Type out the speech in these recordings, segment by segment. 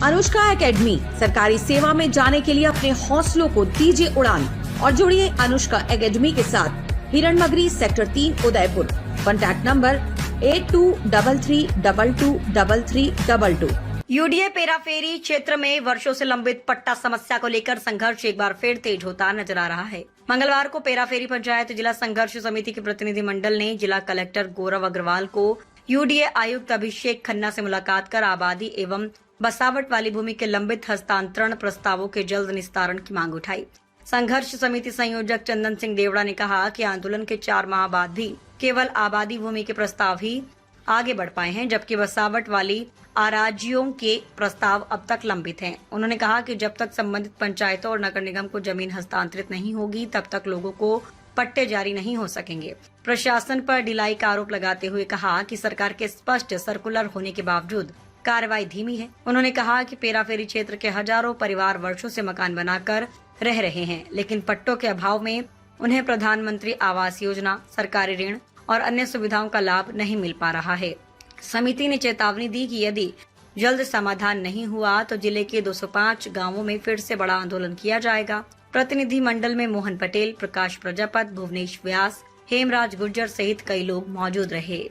Anushka academy, सरकारी सेवा में जाने के लिए अपने हौसलों को दीजिए उड़ान और जुड़िए अनुष्का एकेडमी के साथ। Hiranmagri sector 3 Udaipur. Contact number 8233223322। UDA periphery क्षेत्र में वर्षों से लंबित पट्टा समस्या को लेकर संघर्ष एक बार फिर तेज होता नजर आ रहा है। मंगलवार को पेराफेरी पंचायत जिला संघर्ष समिति के प्रतिनिधि मंडल ने जिला कलेक्टर गौरव अग्रवाल को यूडीए आयुक्त अभिषेक खन्ना से मुलाकात कर आबादी एवं बसावट वाली भूमि के लंबित हस्तांतरण प्रस्तावों के जल्द निस्तारण की मांग उठाई। संघर्ष समिति संयोजक चंदन सिंह देवड़ा ने कहा कि आंदोलन के 4 माह बाद भी केवल आबादी भूमि के प्रस्ताव ही आगे बढ़ पाए हैं, जबकि बसावट वाली आराजियों के प्रस्ताव अब तक लंबित हैं। उन्होंने कहा कि जब तक संबंधित पंचायतों और नगर निगम को जमीन हस्तांतरित नहीं होगी, तब तक लोगों को पट्टे जारी नहीं हो सकेंगे। प्रशासन पर ढिलाई का आरोप लगाते हुए कहा कि सरकार के स्पष्ट सर्कुलर होने के बावजूद कार्रवाई धीमी है। उन्होंने कहा कि पेराफेरी क्षेत्र के हजारों परिवार वर्षों से मकान बनाकर रह रहे हैं, लेकिन पट्टों के अभाव में उन्हें प्रधानमंत्री आवास योजना, सरकारी ऋण और अन्य सुविधाओं का लाभ नहीं मिल पा रहा है। समिति ने चेतावनी दी कि यदि जल्द समाधान नहीं हुआ तो जिले के 205 गांवों में फिर से बड़ा आंदोलन किया जाएगा। प्रतिनिधि मंडल में मोहन पटेल, प्रकाश प्रजापत, भुवनेश व्यास, हेमराज गुर्जर सहित कई लोग मौजूद रहे।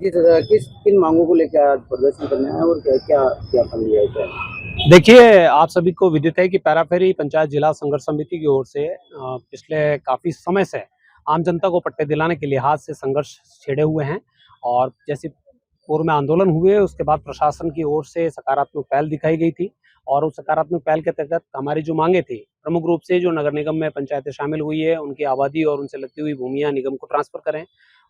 किन मांगों को लेकर आज प्रदर्शन करने आए और क्या कर लिया है? देखिए, आप सभी को विदित है कि पेराफेरी पंचायत जिला संघर्ष समिति की ओर से पिछले काफी समय से आम जनता को पट्टे दिलाने के लिहाज से संघर्ष छेड़े हुए हैं और जैसे पूर्व में आंदोलन हुए उसके बाद प्रशासन की ओर से सकारात्मक पहल दिखाई गई थी और उस सकारात्मक पहल के तहत हमारी जो मांगे थी, प्रमुख रूप से जो नगर निगम में पंचायतें शामिल हुई है उनकी आबादी और उनसे लगती हुई भूमियां निगम को ट्रांसफर करें।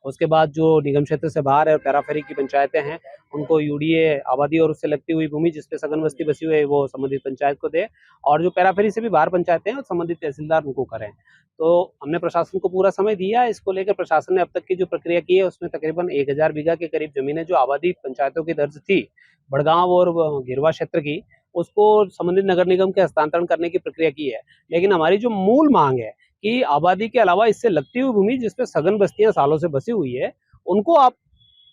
उसके बाद जो निगम क्षेत्र से बाहर है और पेराफेरी की पंचायतें हैं उनको यूडीए आबादी और उससे लगती हुई भूमि जिसपे सघन बस्ती बसी हुई है वो संबंधित पंचायत को दे, और जो पेराफेरी से भी बाहर पंचायतें हैं संबंधित तहसीलदार उनको करें। तो हमने प्रशासन को पूरा समय दिया। इसको लेकर प्रशासन ने अब तक की जो प्रक्रिया की है उसमें तकरीबन 1000 बीघा के करीब जमीनें जो आबादी पंचायतों की दर्ज थी बड़गांव और गिरवा क्षेत्र की, उसको संबंधित नगर निगम के हस्तांतरण करने की प्रक्रिया की है। लेकिन हमारी जो मूल मांग है कि आबादी के अलावा इससे लगती हुई भूमि जिसपे सघन बस्तियां सालों से बसी हुई है उनको आप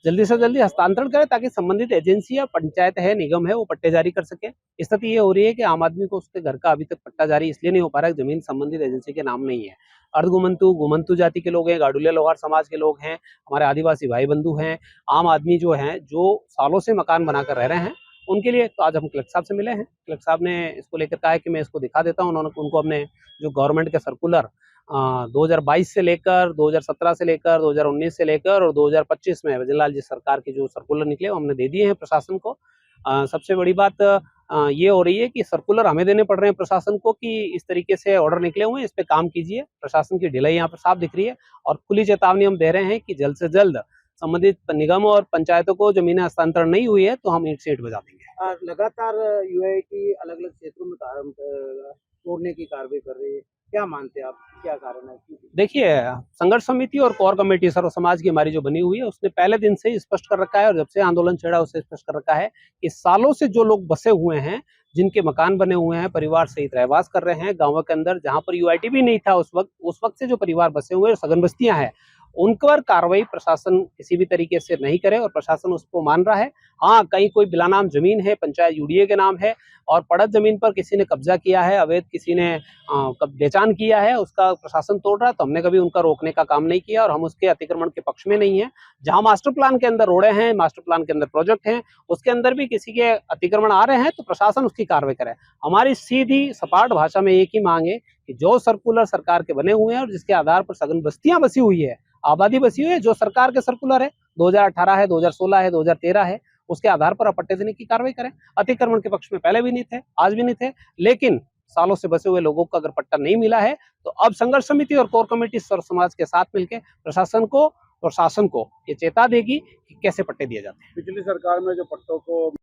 जल्दी से जल्दी हस्तांतरण करें ताकि संबंधित एजेंसी या पंचायत है, निगम है, वो पट्टे जारी कर सके। स्थिति ये हो रही है कि आम आदमी को उसके घर का अभी तक पट्टा जारी इसलिए नहीं हो पा रहा है, जमीन संबंधित एजेंसी के नाम नहीं है। अर्धगुमंतु, गुमंतु जाति के लोग हैं, गाडुलिया लोहार समाज के लोग हैं, हमारे आदिवासी भाई बंधु हैं, आम आदमी जो है जो सालों से मकान बनाकर रह रहे हैं उनके लिए। तो आज हम कलेक्टर साहब से मिले हैं। कलेक्टर साहब ने इसको लेकर कहा है कि मैं इसको दिखा देता हूँ। उन्होंने उनको अपने जो गवर्नमेंट के सर्कुलर 2022 से लेकर 2017 से लेकर 2019 से लेकर और 2025 में वजनलाल जी सरकार के जो सर्कुलर निकले वो हमने दे दिए हैं प्रशासन को। सबसे बड़ी बात ये हो रही है कि सर्कुलर हमें देने पड़ रहे हैं प्रशासन को कि इस तरीके से ऑर्डर निकले हुए हैं, इस पे काम कीजिए। प्रशासन की ढिलाई यहाँ पर साफ दिख रही है और खुली चेतावनी हम दे रहे हैं कि जल्द से जल्द संबंधित निगम और पंचायतों को जमीनें हस्तांतरण नहीं हुई है तो हम ईंट से ईंट बजा देंगे। लगातार यूआईटी अलग अलग क्षेत्रों में तोड़ने की कार्रवाई कर रही है, क्या मानते हैं आप, क्या कारण है? देखिए, संघर्ष समिति और कोर कमेटी सर्व समाज की हमारी जो बनी हुई है उसने पहले दिन से ही स्पष्ट कर रखा है और जब से आंदोलन छेड़ा उससे स्पष्ट कर रखा है कि सालों से जो लोग बसे हुए हैं, जिनके मकान बने हुए हैं, परिवार सहित रहवास कर रहे हैं गांवों के अंदर जहां पर यूआईटी भी नहीं था उस वक्त से जो परिवार बसे हुए सघन बस्तियां हैं उन पर कार्रवाई प्रशासन किसी भी तरीके से नहीं करे और प्रशासन उसको मान रहा है। हाँ, कहीं कोई बिलानाम जमीन है, पंचायत यूडीए के नाम है और पड़त जमीन पर किसी ने कब्जा किया है, अवैध किसी ने बेचान किया है, उसका प्रशासन तोड़ रहा है, तो हमने कभी उनका रोकने का काम नहीं किया और हम उसके अतिक्रमण के पक्ष में नहीं है। जहां मास्टर प्लान के अंदर रोडें हैं, मास्टर प्लान के अंदर प्रोजेक्ट हैं, उसके अंदर भी किसी के अतिक्रमण आ रहे हैं तो प्रशासन उसकी कार्रवाई करे। हमारी सीधी सपाट भाषा में एक ही मांग है कि जो सर्कुलर सरकार के बने हुए हैं और जिसके आधार पर सघन बस्तियां बसी हुई है, आबादी बसी हुई है, जो सरकार के सर्कुलर है 2018 है, 2016 है, 2013 है, उसके आधार पर पट्टे देने की कार्रवाई करें। अतिक्रमण के पक्ष में पहले भी नहीं थे, आज भी नहीं थे, लेकिन सालों से बसे हुए लोगों को अगर पट्टा नहीं मिला है तो अब संघर्ष समिति और कोर कमेटी सर्व समाज के साथ मिलकर प्रशासन को और शासन को ये चेता देगी कि कैसे पट्टे दिए जाते हैं। पिछली सरकार में जो पट्टों को